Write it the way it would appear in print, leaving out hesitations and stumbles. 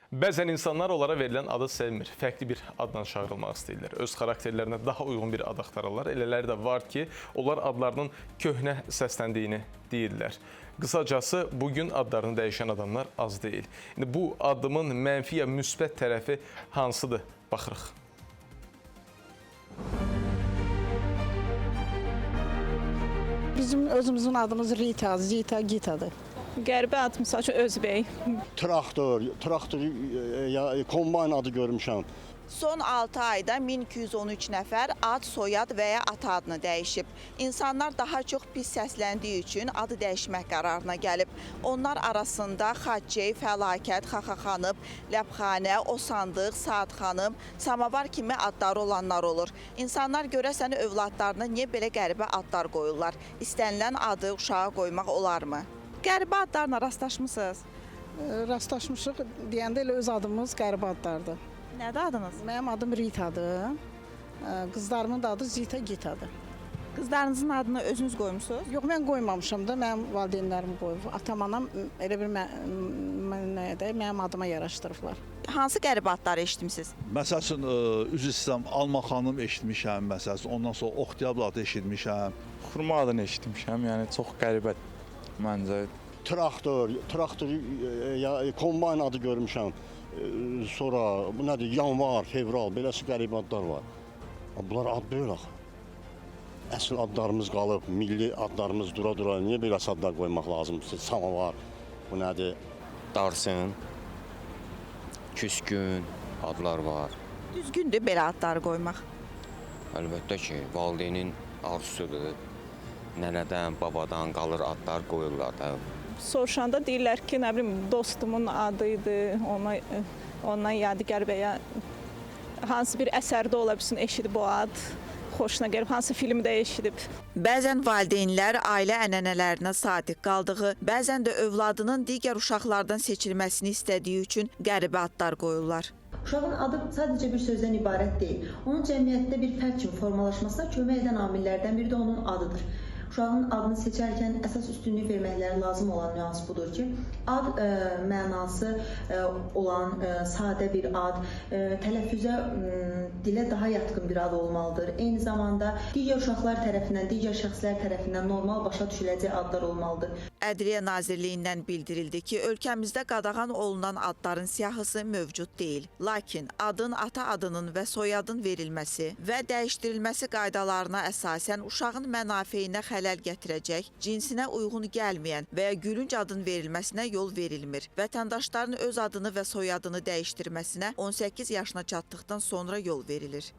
Bəzən insanlar onlara verilən adı sevmir, fərqli bir adla çağırılmaq istəyirlər. Öz xarakterlərinə daha uyğun bir ad axtarırlar. Elələri də var ki, onlar adlarının köhnə səsləndiyini deyirlər. Qısacası, bugün adlarını dəyişən adamlar az deyil. İndi bu addımın mənfi ya müsbət tərəfi hansıdır? Baxırıq. Bizim özümüzün adımız Rita, Zita, Gita'dır. Qəribə ad, misal üçün Özbək. Traktor, kombayn adı görmüşəm. Son 6 ayda 1213 nəfər ad, soyad və ya ata adını dəyişib. İnsanlar daha çox pis səsləndiyi üçün adı dəyişmək qərarına gəlib. Onlar arasında Xaçey, Fəlakət, Xaxaxanıb, Ləbxanə, Osandıq, Saatxanıb, Samavar kimi adları olanlar olur. İnsanlar görəsən övladlarına niyə belə qəribə adlar qoyurlar? İstənilən adı uşağa qoymaq olarmı? Qəribə adlarla rastlaşmısınız? Rastlaşmışıq, deyəndə elə öz adımız qəribə adlardır. Nədir adınız? Mənim adım Rita'dır, qızlarımın da adı Zita, Gita'dır. Qızlarınızın adını özünüz qoymusunuz? Yox, mən qoymamışam da, mənim valideynlərim qoyub. Atam, anam elə bir mənim adıma yaraşdırıblar. Hansı qəribə adları eşitmisiniz? Məsəl üçün, üzr istəyirəm, Alma xanım eşitmişəm, məsəl üçün, ondan sonra Oxtiyablı adı eşitmişəm. Xurma adını eşitmişəm, yəni çox qəribə məncə. Traktor, kombayn adı görmüşəm. Sonra bu nədir? Yanvar, fevral, beləsi qəribə adlar var. Bunlar ad deyil axı. Əsl adlarımız qalıb, milli adlarımız dura-dura. Niyə beləsi adlar qoymaq lazımdır? Samavar, bu nədir? Darsın, küskün adlar var. Düzgündür belə adları qoymaq. Əlbəttə ki, valideynin arzusudur. Nənədən, babadan qalır adlar qoyurlar da. Soruşanda deyirlər ki, nə bilim, dostumun adıydı, ondan yadigar və ya hansı bir əsərdə ola bilsin, eşidib o ad, xoşuna gəlib, hansı filmdə eşidib. Bəzən valideynlər ailə ənənələrinə sadiq qaldığı, bəzən də övladının digər uşaqlardan seçilməsini istədiyi üçün qəribə adlar qoyurlar. Uşağın adı sadəcə bir sözdən ibarət deyil. Onun cəmiyyətdə bir fərd kimi formalaşmasına kömək edən amillərdən biri də onun adıdır. Uşağın adını seçərkən əsas üstünlük verməkləri lazım olan nüans budur ki, ad mənası olan sadə bir ad, tələffüzə, dilə daha yatqın bir ad olmalıdır. Eyni zamanda digər uşaqlar tərəfindən, digər şəxslər tərəfindən normal başa düşüləcək adlar olmalıdır. Ədliyyə Nazirliyindən bildirildi ki, ölkəmizdə qadağan olunan adların siyahısı mövcud deyil. Lakin adın ata adının və soyadın verilməsi və dəyişdirilməsi qaydalarına əsasən uşağın mənafeyinə xələl gətirəcək, cinsinə uyğun gəlməyən və ya gülünc adın verilməsinə yol verilmir. Vətəndaşların öz adını və soyadını dəyişdirməsinə 18 yaşına çatdıqdan sonra yol verilir.